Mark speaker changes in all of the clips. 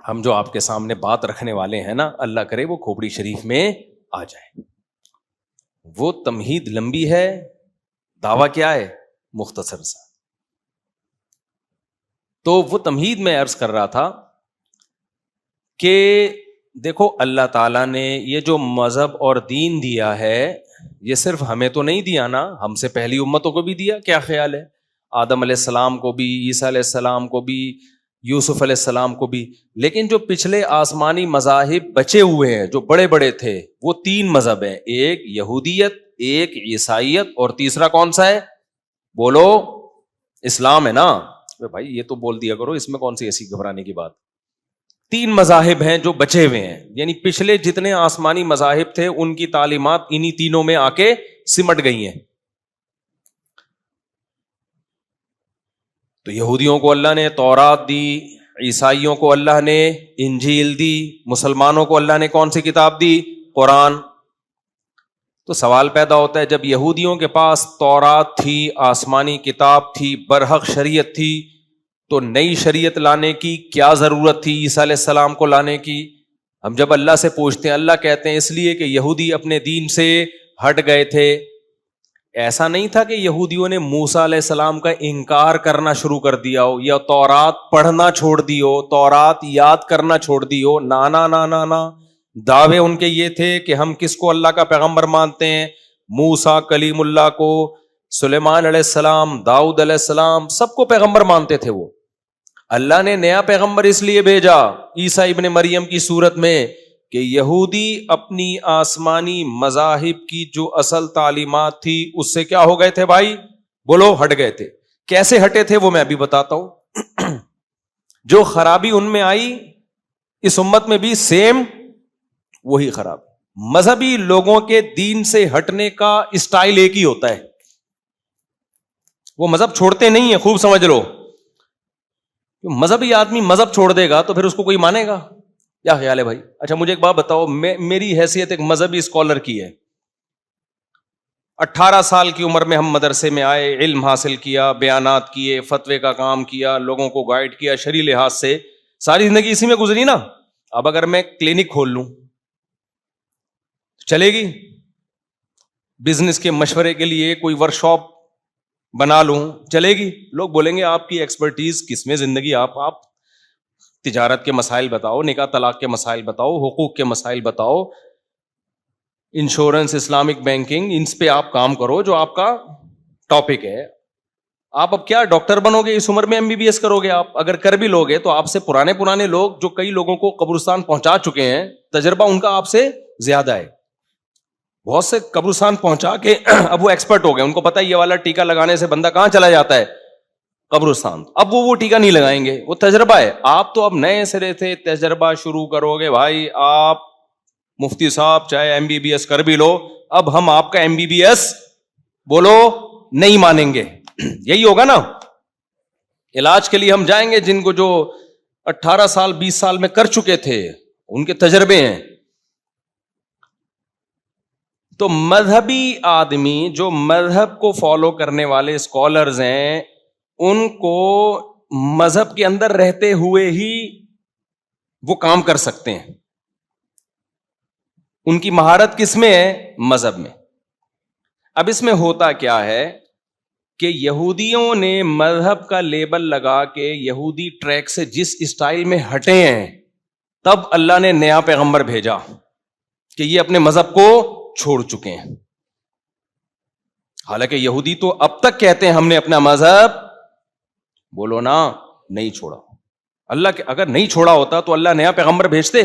Speaker 1: ہم جو آپ کے سامنے بات رکھنے والے ہیں نا، اللہ کرے وہ کھوپڑی شریف میں آ جائے. وہ تمہید لمبی ہے، دعویٰ کیا ہے مختصر سا. تو وہ تمہید میں عرض کر رہا تھا کہ دیکھو اللہ تعالیٰ نے یہ جو مذہب اور دین دیا ہے یہ صرف ہمیں تو نہیں دیا نا، ہم سے پہلی امتوں کو بھی دیا. کیا خیال ہے؟ آدم علیہ السلام کو بھی، عیسیٰ علیہ السلام کو بھی، یوسف علیہ السلام کو بھی. لیکن جو پچھلے آسمانی مذاہب بچے ہوئے ہیں جو بڑے بڑے تھے وہ 3 مذہب ہیں، ایک یہودیت، ایک عیسائیت، اور تیسرا کون سا ہے؟ بولو. اسلام ہے نا بھائی، یہ تو بول دیا کرو، اس میں کون سی ایسی گھبرانے کی بات. 3 مذاہب ہیں جو بچے ہوئے ہیں، یعنی پچھلے جتنے آسمانی مذاہب تھے ان کی تعلیمات انہی تینوں میں آ کے سمٹ گئی ہیں. تو یہودیوں کو اللہ نے تورات دی، عیسائیوں کو اللہ نے انجیل دی، مسلمانوں کو اللہ نے کون سی کتاب دی؟ قرآن. تو سوال پیدا ہوتا ہے جب یہودیوں کے پاس تورات تھی، آسمانی کتاب تھی، برحق شریعت تھی، تو نئی شریعت لانے کی کیا ضرورت تھی عیسیٰ علیہ السلام کو لانے کی؟ ہم جب اللہ سے پوچھتے ہیں، اللہ کہتے ہیں اس لیے کہ یہودی اپنے دین سے ہٹ گئے تھے. ایسا نہیں تھا کہ یہودیوں نے موسیٰ علیہ السلام کا انکار کرنا شروع کر دیا ہو، یا تورات پڑھنا چھوڑ دی ہو، تورات یاد کرنا چھوڑ دی ہو. نا نا نا نا، دعوے ان کے یہ تھے کہ ہم کس کو اللہ کا پیغمبر مانتے ہیں؟ موسیٰ کلیم اللہ کو، سلیمان علیہ السلام، داؤد علیہ السلام، سب کو پیغمبر مانتے تھے. وہ اللہ نے نیا پیغمبر اس لیے بھیجا عیسیٰ ابن مریم کی صورت میں کہ یہودی اپنی آسمانی مذاہب کی جو اصل تعلیمات تھی اس سے کیا ہو گئے تھے بھائی؟ بولو، ہٹ گئے تھے. کیسے ہٹے تھے وہ میں ابھی بتاتا ہوں. جو خرابی ان میں آئی اس امت میں بھی سیم وہی خرابی. مذہبی لوگوں کے دین سے ہٹنے کا اسٹائل ایک ہی ہوتا ہے، وہ مذہب چھوڑتے نہیں ہیں. خوب سمجھ لو، مذہبی آدمی مذہب چھوڑ دے گا تو پھر اس کو کوئی مانے گا؟ کیا خیال ہے بھائی؟ اچھا مجھے ایک بات بتاؤ، میری حیثیت ایک مذہبی اسکالر کی ہے. 18 سال کی عمر میں ہم مدرسے میں آئے، علم حاصل کیا، بیانات کیے، فتوے کا کام کیا، لوگوں کو گائیڈ کیا شرعی لحاظ سے. ساری زندگی اسی میں گزری نا. اب اگر میں کلینک کھول لوں چلے گی؟ بزنس کے مشورے کے لیے کوئی ورک شاپ بنا لوں چلے گی؟ لوگ بولیں گے آپ کی ایکسپرٹیز کس میں زندگی، آپ تجارت کے مسائل بتاؤ، نکاح طلاق کے مسائل بتاؤ، حقوق کے مسائل بتاؤ، انشورنس، اسلامک بینکنگ، ان پہ آپ کام کرو جو آپ کا ٹاپک ہے. آپ اب کیا ڈاکٹر بنو گے اس عمر میں؟ MBBS کرو گے آپ؟ اگر کر بھی لوگے تو آپ سے پرانے لوگ جو کئی لوگوں کو قبرستان پہنچا چکے ہیں، تجربہ ان کا آپ سے زیادہ ہے. بہت سے قبرستان پہنچا کے اب وہ ایکسپرٹ ہو گئے، ان کو پتا ہے یہ والا ٹیکا لگانے سے بندہ کہاں چلا جاتا ہے؟ قبرستان. اب وہ ٹیکا نہیں لگائیں گے، وہ تجربہ ہے. آپ تو اب نئے سرے سے تجربہ شروع کرو گے بھائی. آپ مفتی صاحب چاہے MBBS کر بھی لو، اب ہم آپ کا MBBS بولو نہیں مانیں گے. یہی ہوگا نا. علاج کے لیے ہم جائیں گے جن کو جو 18 سال 20 سال میں کر چکے تھے، ان کے تجربے ہیں. تو مذہبی آدمی جو مذہب کو فالو کرنے والے اسکالرز ہیں، ان کو مذہب کے اندر رہتے ہوئے ہی وہ کام کر سکتے ہیں. ان کی مہارت کس میں ہے؟ مذہب میں. اب اس میں ہوتا کیا ہے کہ یہودیوں نے مذہب کا لیبل لگا کے یہودی ٹریک سے جس اسٹائل میں ہٹے ہیں، تب اللہ نے نیا پیغمبر بھیجا کہ یہ اپنے مذہب کو چھوڑ چکے ہیں. حالانکہ یہودی تو اب تک کہتے ہیں ہم نے اپنا مذہب، بولو نا، نہیں چھوڑا. اللہ کے اگر نہیں چھوڑا ہوتا تو اللہ نیا پیغمبر بھیجتے؟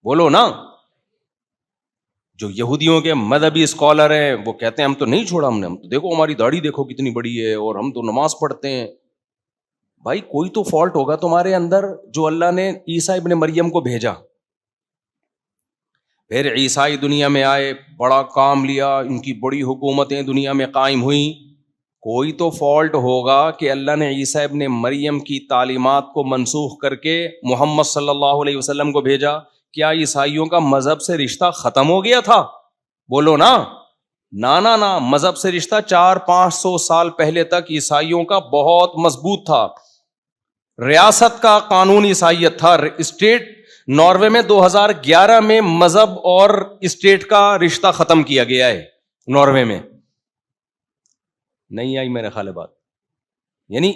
Speaker 1: بولو نا. جو یہودیوں کے مذہبی اسکالر ہیں وہ کہتے ہیں ہم تو نہیں چھوڑا، ہم تو دیکھو ہماری داڑھی دیکھو کتنی بڑی ہے اور ہم تو نماز پڑھتے ہیں. بھائی کوئی تو فالٹ ہوگا تمہارے اندر جو اللہ نے عیسیٰ ابن مریم کو بھیجا. پھر عیسائی دنیا میں آئے، بڑا کام لیا، ان کی بڑی حکومتیں دنیا میں قائم ہوئیں. کوئی تو فالٹ ہوگا کہ اللہ نے عیسیٰ ابن مریم کی تعلیمات کو منسوخ کر کے محمد صلی اللہ علیہ وسلم کو بھیجا. کیا عیسائیوں کا مذہب سے رشتہ ختم ہو گیا تھا؟ بولو نا. نا مذہب سے رشتہ 400-500 سال پہلے تک عیسائیوں کا بہت مضبوط تھا. ریاست کا قانون عیسائیت تھا. اسٹیٹ ناروے میں 2011 میں مذہب اور اسٹیٹ کا رشتہ ختم کیا گیا ہے ناروے میں. نہیں آئی میرے خیال بات. یعنی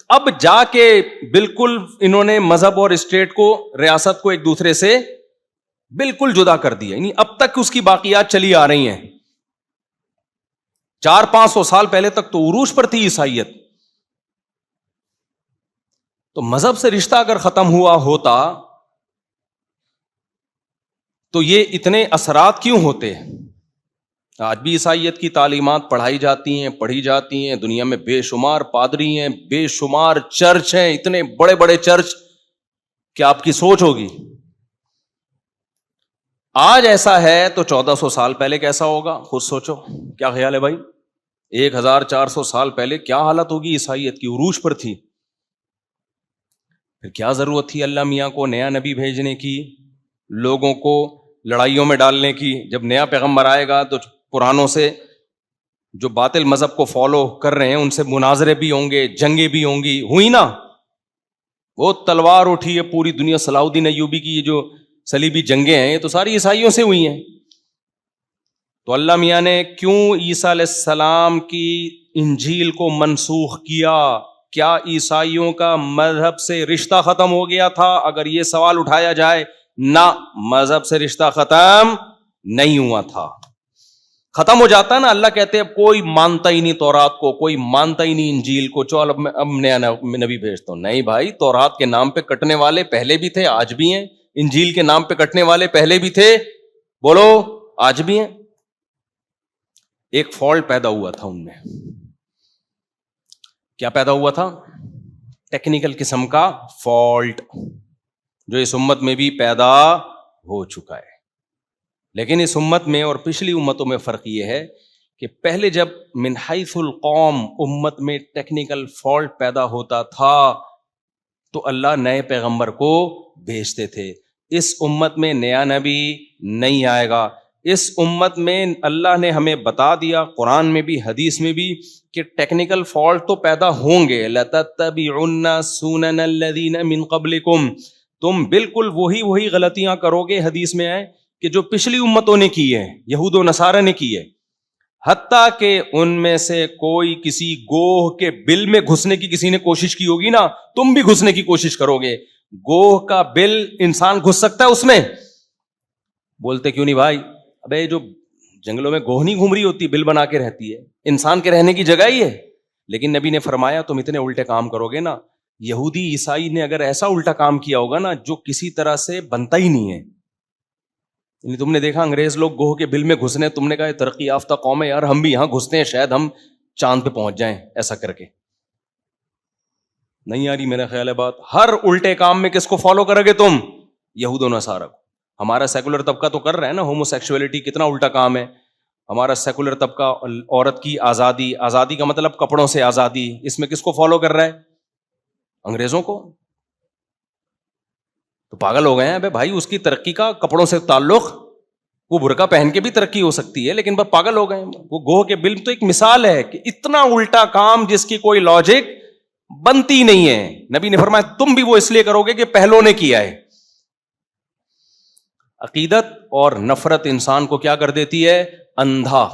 Speaker 1: اب جا کے بالکل انہوں نے مذہب اور اسٹیٹ کو, ریاست کو ایک دوسرے سے بالکل جدا کر دیا. یعنی اب تک اس کی باقیات چلی آ رہی ہیں. 400-500 سال پہلے تک تو عروج پر تھی عیسائیت. تو مذہب سے رشتہ اگر ختم ہوا ہوتا تو یہ اتنے اثرات کیوں ہوتے؟ آج بھی عیسائیت کی تعلیمات پڑھائی جاتی ہیں, پڑھی جاتی ہیں. دنیا میں بے شمار پادری ہیں, بے شمار چرچ ہیں, اتنے بڑے بڑے چرچ کہ آپ کی سوچ ہوگی. آج ایسا ہے تو 1400 سال پہلے کیسا ہوگا خود سوچو. کیا خیال ہے بھائی؟ 1400 سال پہلے کیا حالت ہوگی عیسائیت کی؟ عروج پر تھی. پھر کیا ضرورت تھی اللہ میاں کو نیا نبی بھیجنے کی, لوگوں کو لڑائیوں میں ڈالنے کی؟ جب نیا پیغمبر آئے گا تو پرانوں سے جو باطل مذہب کو فالو کر رہے ہیں ان سے مناظرے بھی ہوں گے, جنگیں بھی ہوں گی. ہوئی نا, وہ تلوار اٹھی ہے پوری دنیا. صلاح الدین ایوبی کی یہ جو صلیبی جنگیں ہیں یہ تو ساری عیسائیوں سے ہوئی ہیں. تو اللہ میاں نے کیوں عیسیٰ علیہ السلام کی انجیل کو منسوخ کیا؟ کیا عیسائیوں کا مذہب سے رشتہ ختم ہو گیا تھا؟ اگر یہ سوال اٹھایا جائے, نہ, مذہب سے رشتہ ختم نہیں ہوا تھا. ختم ہو جاتا نا, اللہ کہتے ہیں کوئی مانتا ہی نہیں تورات کو, کوئی مانتا ہی نہیں انجیل کو, چل اب نیا نبی بھیجتا ہوں. نہیں بھائی, تورات کے نام پہ کٹنے والے پہلے بھی تھے, آج بھی ہیں. انجیل کے نام پہ کٹنے والے پہلے بھی تھے, بولو, آج بھی ہیں. ایک فالٹ پیدا ہوا تھا ان میں. کیا پیدا ہوا تھا؟ ٹیکنیکل قسم کا فالٹ, جو اس امت میں بھی پیدا ہو چکا ہے. لیکن اس امت میں اور پچھلی امتوں میں فرق یہ ہے کہ پہلے جب من حیث القوم امت میں ٹیکنیکل فالٹ پیدا ہوتا تھا تو اللہ نئے پیغمبر کو بھیجتے تھے. اس امت میں نیا نبی نہیں آئے گا. اس امت میں اللہ نے ہمیں بتا دیا قرآن میں بھی حدیث میں بھی کہ ٹیکنیکل فالٹ تو پیدا ہوں گے. لَتَتَّبِعُنَّ سُنَنَ الَّذِينَ مِن قَبْلِكُمْ, تم بالکل وہی غلطیاں کرو گے, حدیث میں ہے کہ جو پچھلی امتوں نے کی ہے, یہود و نصارہ نے کی ہے. حتیٰ کہ ان میں سے کوئی کسی گوہ کے بل میں گھسنے کی کسی نے کوشش کی ہوگی نا, تم بھی گھسنے کی کوشش کرو گے. گوہ کا بل انسان گھس سکتا ہے اس میں؟ بولتے کیوں نہیں بھائی؟ ابے جو جنگلوں میں گوہ نہیں گھوم رہی ہوتی, بل بنا کے رہتی ہے, انسان کے رہنے کی جگہ ہی ہے. لیکن نبی نے فرمایا تم اتنے الٹے کام کرو گے نا. یہودی عیسائی نے اگر ایسا الٹا کام کیا ہوگا نا جو کسی طرح سے بنتا ہی نہیں ہے. یعنی تم نے دیکھا انگریز لوگ گوہ کے بل میں گھسنے, تم نے کہا ترقی یافتہ قوم ہے یار, ہم بھی یہاں گھستے ہیں, شاید ہم چاند پہ پہنچ جائیں ایسا کر کے. نہیں آ رہی میرا خیال ہے بات؟ ہر الٹے کام میں کس کو فالو کرو گے تم؟ یہود و نصارہ کو. ہمارا سیکولر طبقہ تو کر رہا ہے نا, ہومو سیکشولیٹی کتنا الٹا کام ہے. ہمارا سیکولر طبقہ عورت کی آزادی, آزادی کا مطلب کپڑوں سے آزادی, اس میں کس کو فالو کر رہا ہے؟ انگریزوں کو. تو پاگل ہو گئے ہیں ابے بھائی, اس کی ترقی کا کپڑوں سے تعلق, وہ برقع پہن کے بھی ترقی ہو سکتی ہے, لیکن بس پاگل ہو گئے. وہ گوہ کے بل تو ایک مثال ہے کہ اتنا الٹا کام جس کی کوئی لاجک بنتی نہیں ہے. نبی نے فرمایا تم بھی وہ اس لیے کرو گے کہ پہلوں نے کیا ہے. عقیدت اور نفرت انسان کو کیا کر دیتی ہے؟ اندھا.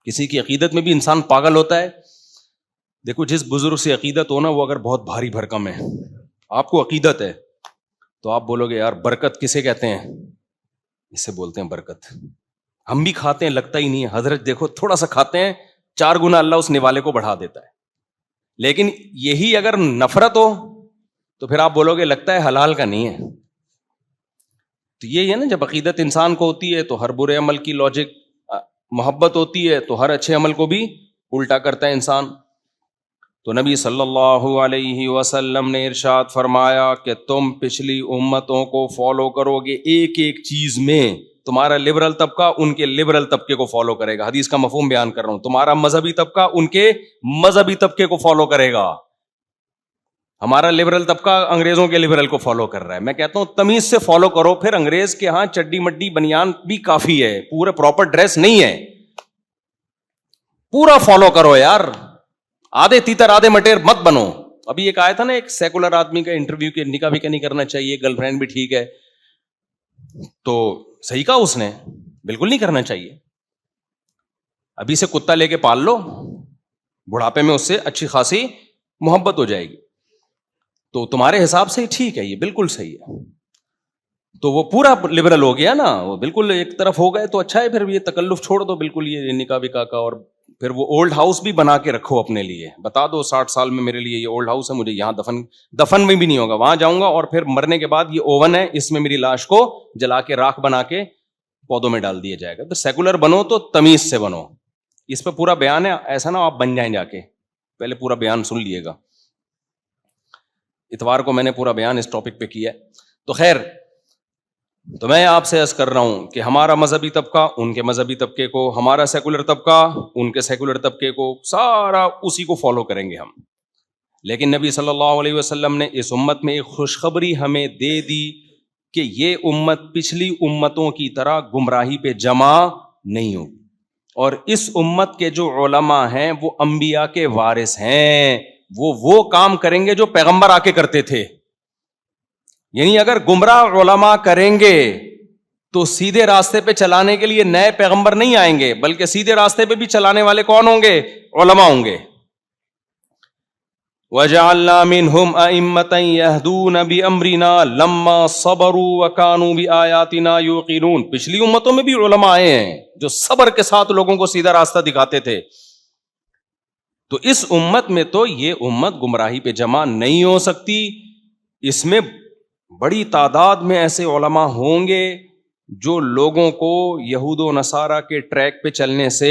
Speaker 1: کسی کی عقیدت میں بھی انسان پاگل ہوتا ہے. دیکھو جس بزرگ سے عقیدت ہونا وہ اگر بہت بھاری بھرکم ہے, آپ کو عقیدت ہے تو آپ بولو گے یار برکت کسے کہتے ہیں؟ اسے بولتے ہیں برکت. ہم بھی کھاتے ہیں, لگتا ہی نہیں ہے. حضرت دیکھو تھوڑا سا کھاتے ہیں, 4 گنا اللہ اس نوالے کو بڑھا دیتا ہے. لیکن یہی اگر نفرت ہو تو پھر آپ بولو گے لگتا ہے حلال کا نہیں ہے. تو یہ ہے نا, جب عقیدت انسان کو ہوتی ہے تو ہر برے عمل کی لاجک, محبت ہوتی ہے تو ہر اچھے عمل کو بھی الٹا کرتا ہے انسان. تو نبی صلی اللہ علیہ وسلم نے ارشاد فرمایا کہ تم پچھلی امتوں کو فالو کرو گے ایک ایک چیز میں. تمہارا لبرل طبقہ ان کے لبرل طبقے کو فالو کرے گا, حدیث کا مفہوم بیان کر رہا ہوں. تمہارا مذہبی طبقہ ان کے مذہبی طبقے کو فالو کرے گا. ہمارا لبرل طبقہ انگریزوں کے لبرل کو فالو کر رہا ہے. میں کہتا ہوں تمیز سے فالو کرو. پھر انگریز کے ہاں چڈی مڈی بنیان بھی کافی ہے, پورے پراپر ڈریس نہیں ہے. پورا فالو کرو یار, آدھے تیتر آدھے مٹیر مت بنو. ابھی ایک آیا تھا نا ایک سیکولر آدمی کا انٹرویو کہ نکاح بھی نہیں کرنا چاہیے, گرل فرینڈ بھی ٹھیک ہے, تو صحیح کہا اس نے, بالکل نہیں کرنا چاہیے. ابھی سے کتا لے کے پال لو, بڑھاپے میں اس سے اچھی خاصی محبت ہو جائے گی, تو تمہارے حساب سے ٹھیک ہے, یہ بالکل صحیح ہے. تو وہ پورا لبرل ہو گیا نا, وہ بالکل ایک طرف ہو گئے تو اچھا ہے, پھر یہ تکلف چھوڑ دو بالکل, یہ نکاح وکاح کا. اور پھر وہ اولڈ ہاؤس بھی بنا کے رکھو اپنے لیے, بتا دو 60 سال میں میرے لیے یہ اولڈ ہاؤس ہے, مجھے یہاں دفن میں بھی نہیں ہوگا, وہاں جاؤں گا, اور پھر مرنے کے بعد یہ اوون ہے, اس میں میری لاش کو جلا کے راکھ بنا کے پودوں میں ڈال دیا جائے گا. تو سیکولر بنو تو تمیز سے بنو. اس پہ پورا بیان ہے, ایسا نہ آپ بن جائیں جا کے, پہلے پورا بیان سن لیے گا. اتوار کو میں نے پورا بیان اس ٹاپک پہ کیا ہے. تو خیر, تو میں آپ سے عرض کر رہا ہوں کہ ہمارا مذہبی طبقہ ان کے مذہبی طبقے کو, ہمارا سیکولر طبقہ ان کے سیکولر طبقے کو, سارا اسی کو فالو کریں گے ہم. لیکن نبی صلی اللہ علیہ وسلم نے اس امت میں ایک خوشخبری ہمیں دے دی کہ یہ امت پچھلی امتوں کی طرح گمراہی پہ جمع نہیں ہوگی, اور اس امت کے جو علماء ہیں وہ انبیاء کے وارث ہیں, وہ کام کریں گے جو پیغمبر آ کے کرتے تھے. یعنی اگر گمراہ علماء کریں گے تو سیدھے راستے پہ چلانے کے لیے نئے پیغمبر نہیں آئیں گے, بلکہ سیدھے راستے پہ بھی چلانے والے کون ہوں گے؟ علماء ہوں گے. وَجَعَلْنَا مِنْهُمْ أَئِمَّةً يَهْدُونَ بِأَمْرِنَا لَمَّا صَبَرُوا وَكَانُوا بِآيَاتِنَا يُوقِنُونَ. پچھلی امتوں میں بھی علماء آئے ہیں جو صبر کے ساتھ لوگوں کو سیدھا راستہ دکھاتے تھے. تو اس امت میں تو یہ امت گمراہی پہ جمع نہیں ہو سکتی. اس میں بڑی تعداد میں ایسے علماء ہوں گے جو لوگوں کو یہود و نصارہ کے ٹریک پہ چلنے سے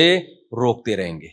Speaker 1: روکتے رہیں گے.